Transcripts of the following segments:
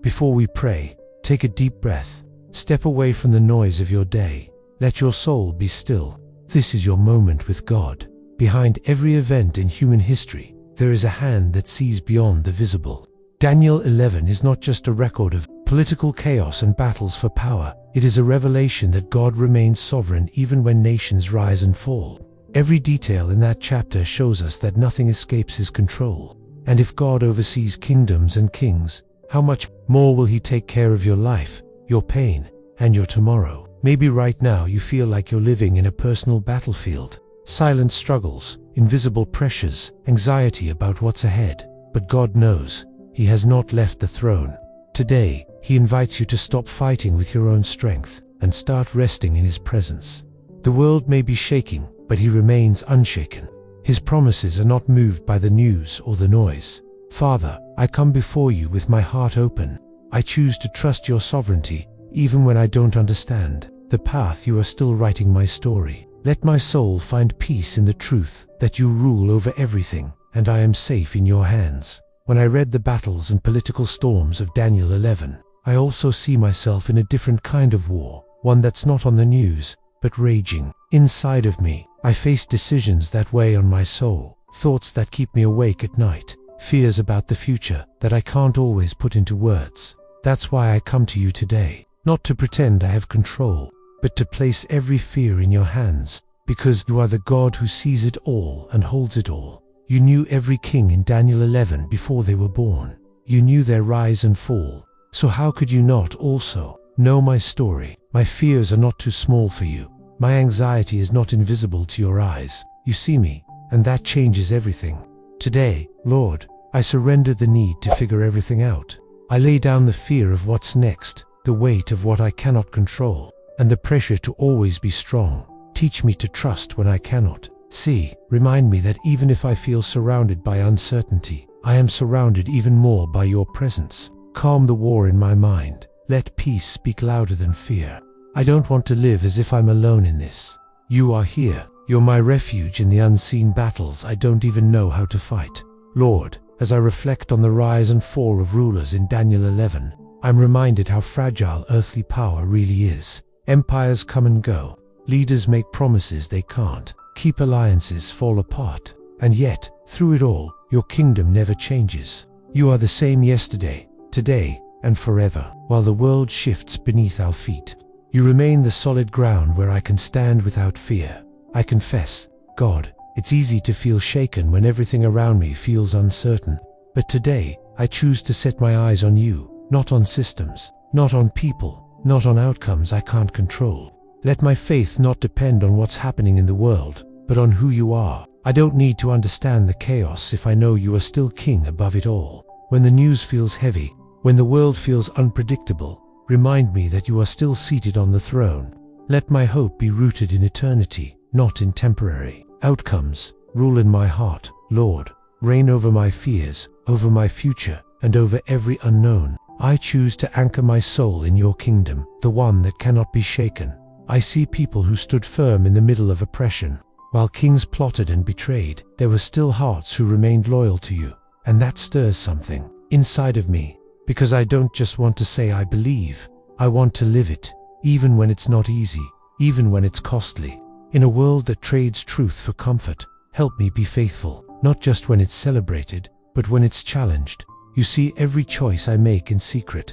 Before we pray, take a deep breath. Step away from the noise of your day. Let your soul be still. This is your moment with God. Behind every event in human history, there is a hand that sees beyond the visible. Daniel 11 is not just a record of political chaos and battles for power. It is a revelation that God remains sovereign even when nations rise and fall. Every detail in that chapter shows us that nothing escapes his control. And if God oversees kingdoms and kings, how much more will he take care of your life, your pain, and your tomorrow? Maybe right now you feel like you're living in a personal battlefield. Silent struggles, invisible pressures, anxiety about what's ahead. But God knows. He has not left the throne. Today, he invites you to stop fighting with your own strength and start resting in his presence. The world may be shaking, but he remains unshaken. His promises are not moved by the news or the noise. Father, I come before you with my heart open. I choose to trust your sovereignty, even when I don't understand the path you are still writing my story. Let my soul find peace in the truth that you rule over everything, and I am safe in your hands. When I read the battles and political storms of Daniel 11, I also see myself in a different kind of war, one that's not on the news, but raging inside of me. I face decisions that weigh on my soul, thoughts that keep me awake at night, fears about the future that I can't always put into words. That's why I come to you today, not to pretend I have control, but to place every fear in your hands, because you are the God who sees it all and holds it all. You knew every king in Daniel 11 before they were born. You knew their rise and fall. So how could you not also know my story? My fears are not too small for you. My anxiety is not invisible to your eyes. You see me, and that changes everything. Today, Lord, I surrender the need to figure everything out. I lay down the fear of what's next, the weight of what I cannot control, and the pressure to always be strong. Teach me to trust when I cannot. See, remind me that even if I feel surrounded by uncertainty, I am surrounded even more by your presence. Calm the war in my mind. Let peace speak louder than fear. I don't want to live as if I'm alone in this. You are here. You're my refuge in the unseen battles I don't even know how to fight. Lord, as I reflect on the rise and fall of rulers in Daniel 11, I'm reminded how fragile earthly power really is. Empires come and go. Leaders make promises they can't keep, alliances fall apart. And yet, through it all, your kingdom never changes. You are the same yesterday, today, and forever. While the world shifts beneath our feet, you remain the solid ground where I can stand without fear. I confess, God, it's easy to feel shaken when everything around me feels uncertain. But today, I choose to set my eyes on you, not on systems, not on people, not on outcomes I can't control. Let my faith not depend on what's happening in the world, but on who you are. I don't need to understand the chaos if I know you are still king above it all. When the news feels heavy, when the world feels unpredictable, remind me that you are still seated on the throne. Let my hope be rooted in eternity, not in temporary outcomes. Rule in my heart, Lord. Reign over my fears, over my future, and over every unknown. I choose to anchor my soul in your kingdom, the one that cannot be shaken. I see people who stood firm in the middle of oppression. While kings plotted and betrayed, there were still hearts who remained loyal to you. And that stirs something inside of me, because I don't just want to say I believe, I want to live it, even when it's not easy, even when it's costly. In a world that trades truth for comfort, help me be faithful, not just when it's celebrated, but when it's challenged. You see every choice I make in secret.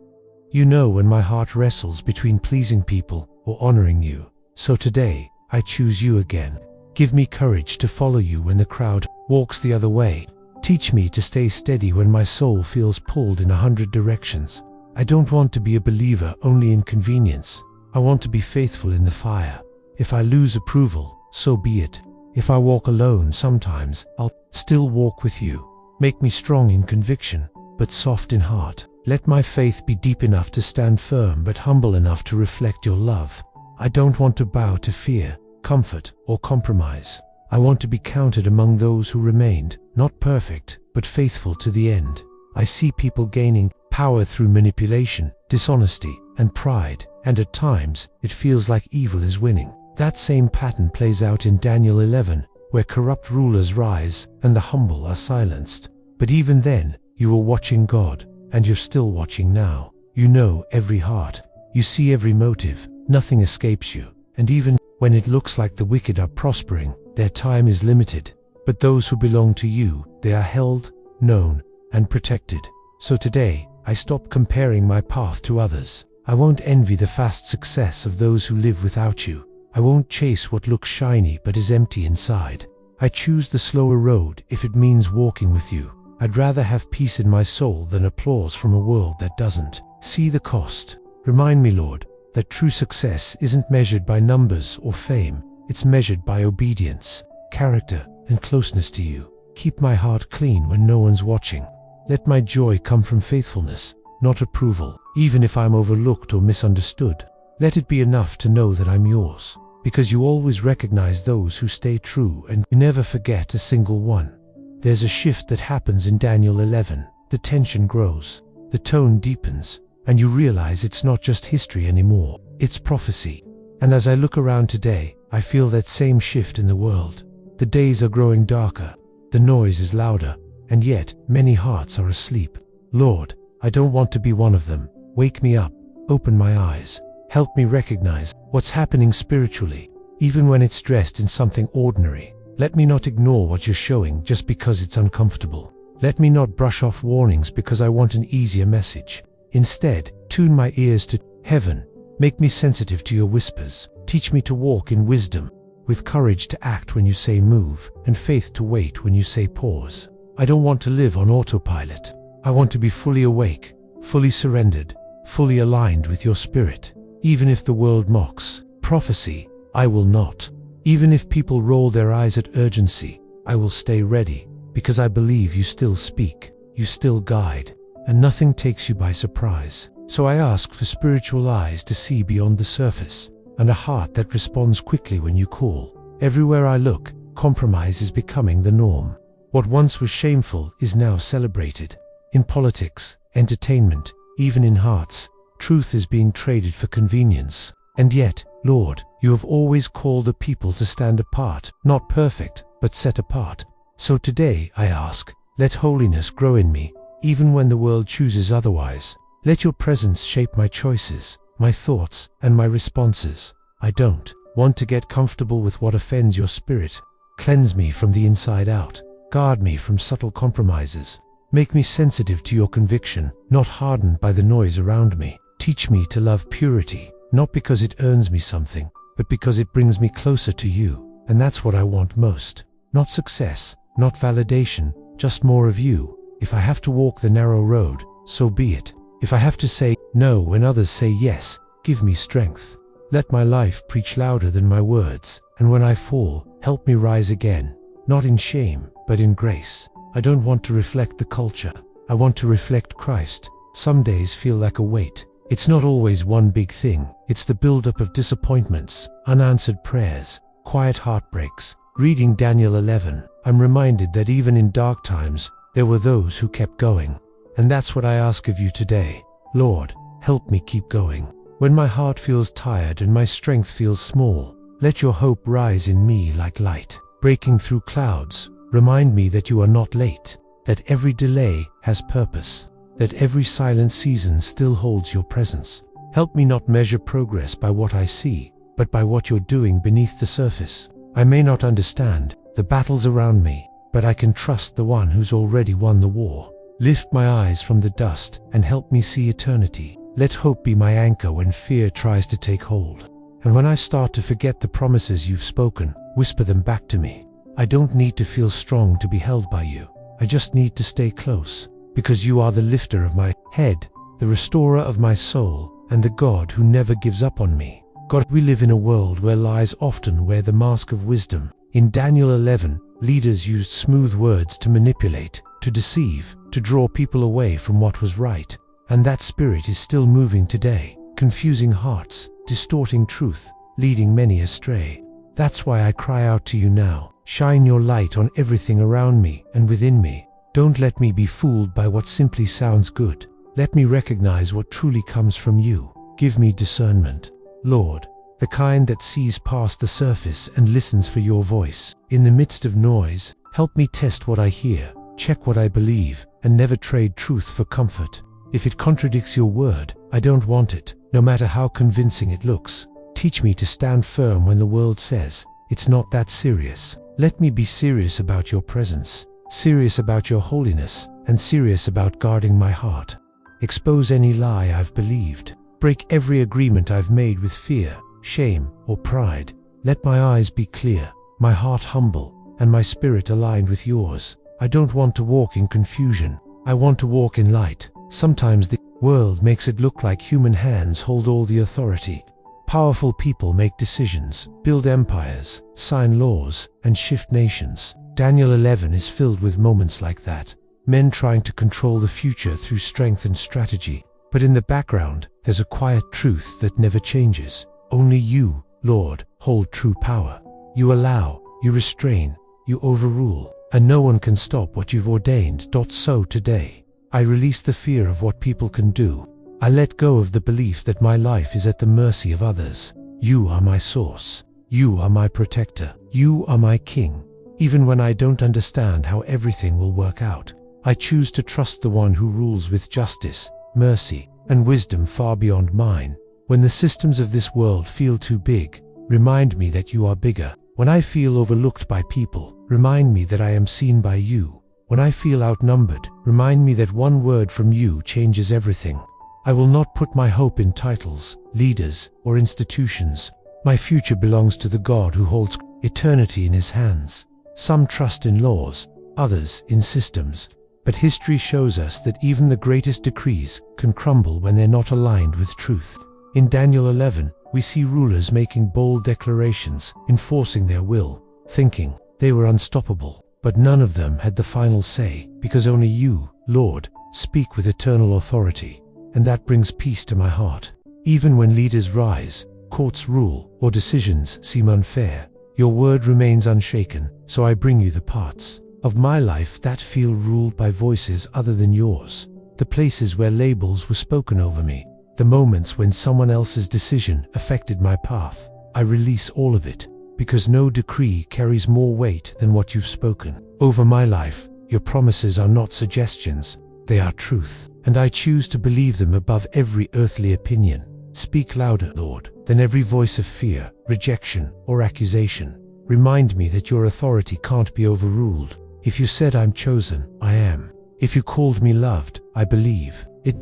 You know when my heart wrestles between pleasing people or honoring you. So today, I choose you again. Give me courage to follow you when the crowd walks the other way. Teach me to stay steady when my soul feels pulled in 100 directions. I don't want to be a believer only in convenience. I want to be faithful in the fire. If I lose approval, so be it. If I walk alone sometimes, I'll still walk with you. Make me strong in conviction, but soft in heart. Let my faith be deep enough to stand firm but humble enough to reflect your love. I don't want to bow to fear, comfort, or compromise. I want to be counted among those who remained, not perfect, but faithful to the end. I see people gaining power through manipulation, dishonesty, and pride, and at times, it feels like evil is winning. That same pattern plays out in Daniel 11, where corrupt rulers rise and the humble are silenced. But even then, you were watching God, and you're still watching now. You know every heart. You see every motive. Nothing escapes you. And even when it looks like the wicked are prospering, their time is limited. But those who belong to you, they are held, known, and protected. So today, I stop comparing my path to others. I won't envy the fast success of those who live without you. I won't chase what looks shiny but is empty inside. I choose the slower road if it means walking with you. I'd rather have peace in my soul than applause from a world that doesn't see the cost. Remind me, Lord, that true success isn't measured by numbers or fame. It's measured by obedience, character, and closeness to you. Keep my heart clean when no one's watching. Let my joy come from faithfulness, not approval, even if I'm overlooked or misunderstood. Let it be enough to know that I'm yours, because you always recognize those who stay true and you never forget a single one. There's a shift that happens in Daniel 11. The tension grows, the tone deepens, and you realize it's not just history anymore, it's prophecy. And as I look around today, I feel that same shift in the world. The days are growing darker, the noise is louder, and yet many hearts are asleep. Lord, I don't want to be one of them. Wake me up, open my eyes, help me recognize what's happening spiritually, even when it's dressed in something ordinary. Let me not ignore what you're showing just because it's uncomfortable. Let me not brush off warnings because I want an easier message. Instead, tune my ears to heaven. Make me sensitive to your whispers. Teach me to walk in wisdom, with courage to act when you say move, and faith to wait when you say pause. I don't want to live on autopilot. I want to be fully awake, fully surrendered, fully aligned with your spirit. Even if the world mocks prophecy, I will not. Even if people roll their eyes at urgency, I will stay ready, because I believe you still speak, you still guide, and nothing takes you by surprise. So I ask for spiritual eyes to see beyond the surface, and a heart that responds quickly when you call. Everywhere I look, compromise is becoming the norm. What once was shameful is now celebrated. In politics, entertainment, even in hearts, truth is being traded for convenience. And yet, Lord, you have always called a people to stand apart, not perfect, but set apart. So today, I ask, let holiness grow in me, even when the world chooses otherwise. Let your presence shape my choices, my thoughts, and my responses. I don't want to get comfortable with what offends your spirit. Cleanse me from the inside out. Guard me from subtle compromises. Make me sensitive to your conviction, not hardened by the noise around me. Teach me to love purity, not because it earns me something, but because it brings me closer to you. And that's what I want most. Not success, not validation, just more of you. If I have to walk the narrow road, so be it. If I have to say no when others say yes, give me strength. Let my life preach louder than my words, and when I fall, help me rise again, not in shame, but in grace. I don't want to reflect the culture. I want to reflect Christ. Some days feel like a weight. It's not always one big thing. It's the buildup of disappointments, unanswered prayers, quiet heartbreaks. Reading Daniel 11, I'm reminded that even in dark times, there were those who kept going. And that's what I ask of you today. Lord, help me keep going. When my heart feels tired and my strength feels small, let your hope rise in me like light, breaking through clouds. Remind me that you are not late, that every delay has purpose, that every silent season still holds your presence. Help me not measure progress by what I see, but by what you're doing beneath the surface. I may not understand the battles around me, but I can trust the one who's already won the war. Lift my eyes from the dust and help me see eternity. Let hope be my anchor when fear tries to take hold. And when I start to forget the promises you've spoken, whisper them back to me. I don't need to feel strong to be held by you. I just need to stay close, because you are the lifter of my head, the restorer of my soul, and the God who never gives up on me. God, we live in a world where lies often wear the mask of wisdom. In Daniel 11, leaders used smooth words to manipulate, to deceive, to draw people away from what was right. And that spirit is still moving today, confusing hearts, distorting truth, leading many astray. That's why I cry out to you now. Shine your light on everything around me and within me. Don't let me be fooled by what simply sounds good. Let me recognize what truly comes from you. Give me discernment, Lord, the kind that sees past the surface and listens for your voice. In the midst of noise, help me test what I hear, check what I believe, and never trade truth for comfort. If it contradicts your word, I don't want it, no matter how convincing it looks. Teach me to stand firm when the world says, it's not that serious. Let me be serious about your presence, serious about your holiness, and serious about guarding my heart. Expose any lie I've believed. Break every agreement I've made with fear, shame, or pride. Let my eyes be clear, my heart humble, and my spirit aligned with yours. I don't want to walk in confusion. I want to walk in light. Sometimes the world makes it look like human hands hold all the authority. Powerful people make decisions, build empires, sign laws, and shift nations. Daniel 11 is filled with moments like that. Men trying to control the future through strength and strategy. But in the background, there's a quiet truth that never changes. Only you, Lord, hold true power. You allow, you restrain, you overrule, and no one can stop what you've ordained. So today, I release the fear of what people can do. I let go of the belief that my life is at the mercy of others. You are my source. You are my protector. You are my king. Even when I don't understand how everything will work out, I choose to trust the one who rules with justice, mercy, and wisdom far beyond mine. When the systems of this world feel too big, remind me that you are bigger. When I feel overlooked by people, remind me that I am seen by you. When I feel outnumbered, remind me that one word from you changes everything. I will not put my hope in titles, leaders, or institutions. My future belongs to the God who holds eternity in his hands. Some trust in laws, others in systems. But history shows us that even the greatest decrees can crumble when they're not aligned with truth. In Daniel 11, we see rulers making bold declarations, enforcing their will, thinking they were unstoppable. But none of them had the final say, because only you, Lord, speak with eternal authority. And that brings peace to my heart. Even when leaders rise, courts rule, or decisions seem unfair, your word remains unshaken, so I bring you the parts of my life that feel ruled by voices other than yours. The places where labels were spoken over me, the moments when someone else's decision affected my path. I release all of it, because no decree carries more weight than what you've spoken over my life. Your promises are not suggestions, they are truth, and I choose to believe them above every earthly opinion. Speak louder, Lord, than every voice of fear, rejection, or accusation. Remind me that your authority can't be overruled. If you said I'm chosen, I am. If you called me loved, I believe it.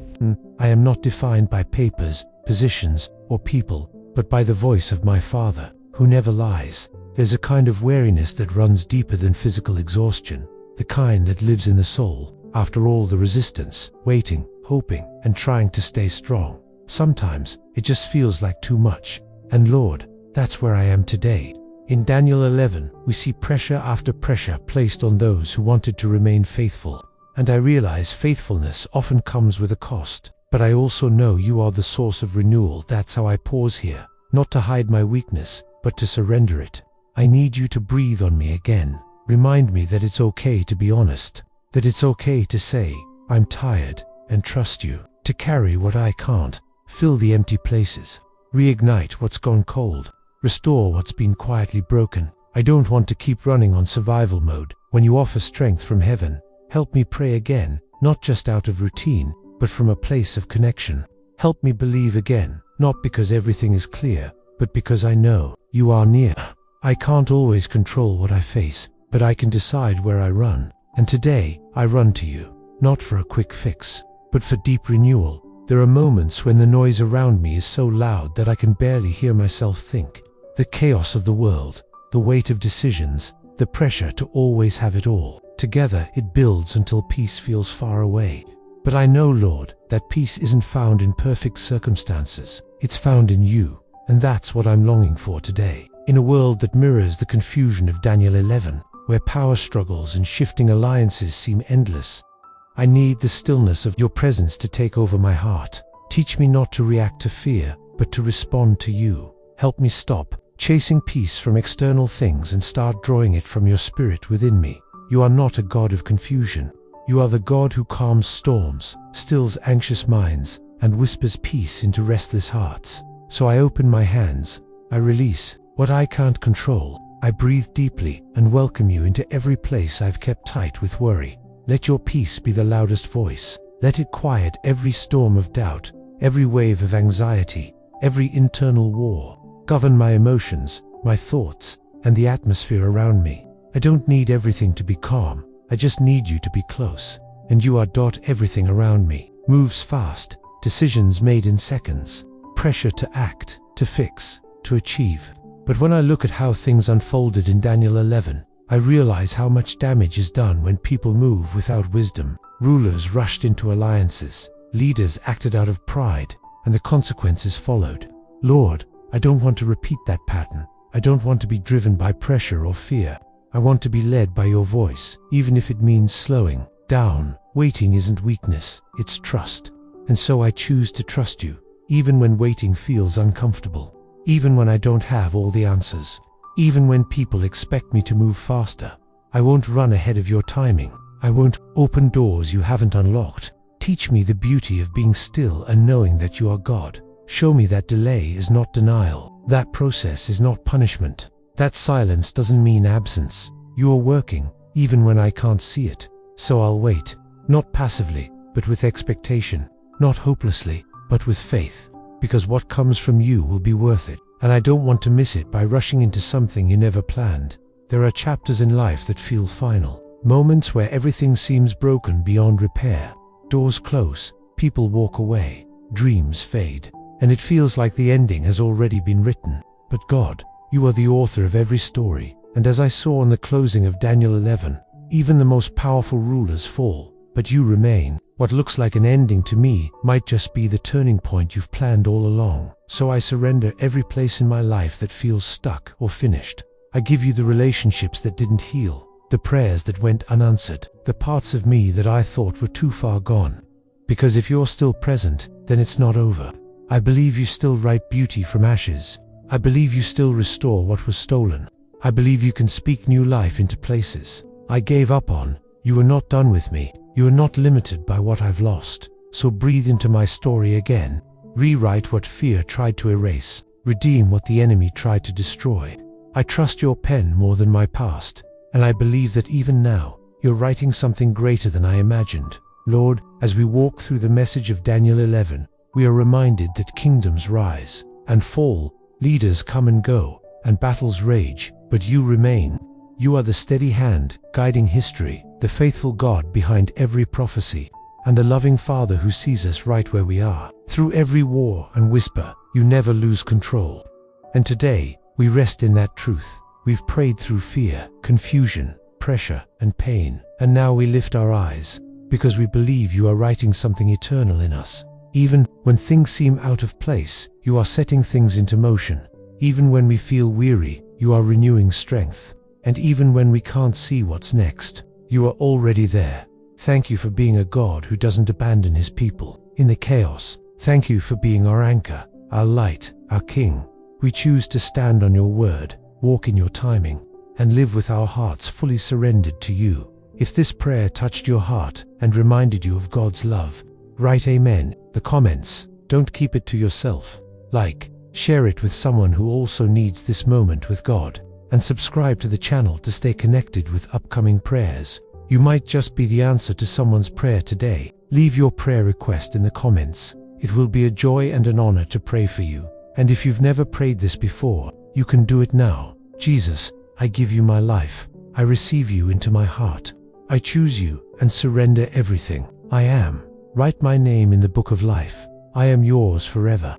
I am not defined by papers, positions, or people, but by the voice of my Father, who never lies. There's a kind of weariness that runs deeper than physical exhaustion, the kind that lives in the soul, after all the resistance, waiting, hoping, and trying to stay strong. Sometimes, it just feels like too much. And Lord, that's where I am today. In Daniel 11, we see pressure after pressure placed on those who wanted to remain faithful. And I realize faithfulness often comes with a cost. But I also know you are the source of renewal. That's how I pause here, not to hide my weakness, but to surrender it. I need you to breathe on me again. Remind me that it's okay to be honest, that it's okay to say, I'm tired, and trust you to carry what I can't, fill the empty places, reignite what's gone cold, restore what's been quietly broken. I don't want to keep running on survival mode. When you offer strength from heaven, help me pray again, not just out of routine, but from a place of connection. Help me believe again, not because everything is clear, but because I know you are near. I can't always control what I face, but I can decide where I run. And today, I run to you, not for a quick fix, but for deep renewal. There are moments when the noise around me is so loud that I can barely hear myself think. The chaos of the world, the weight of decisions, the pressure to always have it all. Together it builds until peace feels far away. But I know, Lord, that peace isn't found in perfect circumstances. It's found in you, and that's what I'm longing for today. In a world that mirrors the confusion of Daniel 11, where power struggles and shifting alliances seem endless, I need the stillness of your presence to take over my heart. Teach me not to react to fear, but to respond to you. Help me stop chasing peace from external things and start drawing it from your spirit within me. You are not a God of confusion. You are the God who calms storms, stills anxious minds, and whispers peace into restless hearts. So I open my hands, I release what I can't control. I breathe deeply and welcome you into every place I've kept tight with worry. Let your peace be the loudest voice, Let it quiet every storm of doubt, every wave of anxiety, every internal war. Govern my emotions, my thoughts, and the atmosphere around me. I don't need everything to be calm. I just need you to be close. And you are. Everything around me moves fast, decisions made in seconds, pressure to act, to fix, to achieve. But when I look at how things unfolded in Daniel 11, I realize how much damage is done when people move without wisdom. Rulers rushed into alliances, leaders acted out of pride, and the consequences followed. Lord, I don't want to repeat that pattern. I don't want to be driven by pressure or fear. I want to be led by your voice, even if it means slowing down. Waiting isn't weakness, it's trust. And so I choose to trust you, even when waiting feels uncomfortable, even when I don't have all the answers, even when people expect me to move faster. I won't run ahead of your timing. I won't open doors you haven't unlocked. Teach me the beauty of being still and knowing that you are God. Show me that delay is not denial, that process is not punishment, that silence doesn't mean absence. You are working, even when I can't see it. So I'll wait, not passively, but with expectation, not hopelessly, but with faith, because what comes from you will be worth it, and I don't want to miss it by rushing into something you never planned. There are chapters in life that feel final, moments where everything seems broken beyond repair. Doors close, people walk away, dreams fade, and it feels like the ending has already been written. But God, you are the author of every story, and as I saw in the closing of Daniel 11, even the most powerful rulers fall, but you remain. What looks like an ending to me might just be the turning point you've planned all along. So I surrender every place in my life that feels stuck or finished. I give you the relationships that didn't heal, the prayers that went unanswered, the parts of me that I thought were too far gone. Because if you're still present, then it's not over. I believe you still write beauty from ashes. I believe you still restore what was stolen. I believe you can speak new life into places I gave up on. You are not done with me. You are not limited by what I've lost. So breathe into my story again. Rewrite what fear tried to erase. Redeem what the enemy tried to destroy. I trust your pen more than my past, and I believe that even now, you're writing something greater than I imagined. Lord, as we walk through the message of Daniel 11, we are reminded that kingdoms rise and fall, leaders come and go, and battles rage, but you remain. You are the steady hand guiding history, the faithful God behind every prophecy, and the loving Father who sees us right where we are. Through every war and whisper, you never lose control. And today, we rest in that truth. We've prayed through fear, confusion, pressure, and pain, and now we lift our eyes, because we believe you are writing something eternal in us. Even when things seem out of place, you are setting things into motion. Even when we feel weary, you are renewing strength. And even when we can't see what's next, you are already there. Thank you for being a God who doesn't abandon his people in the chaos. Thank you for being our anchor, our light, our King. We choose to stand on your word, walk in your timing, and live with our hearts fully surrendered to you. If this prayer touched your heart and reminded you of God's love, write Amen in the comments. Don't keep it to yourself. Share it with someone who also needs this moment with God. And subscribe to the channel to stay connected with upcoming prayers. You might just be the answer to someone's prayer today. Leave your prayer request in the comments. It will be a joy and an honor to pray for you. And if you've never prayed this before, you can do it now. Jesus, I give you my life. I receive you into my heart. I choose you and surrender everything I am. Write my name in the book of life. I am yours forever.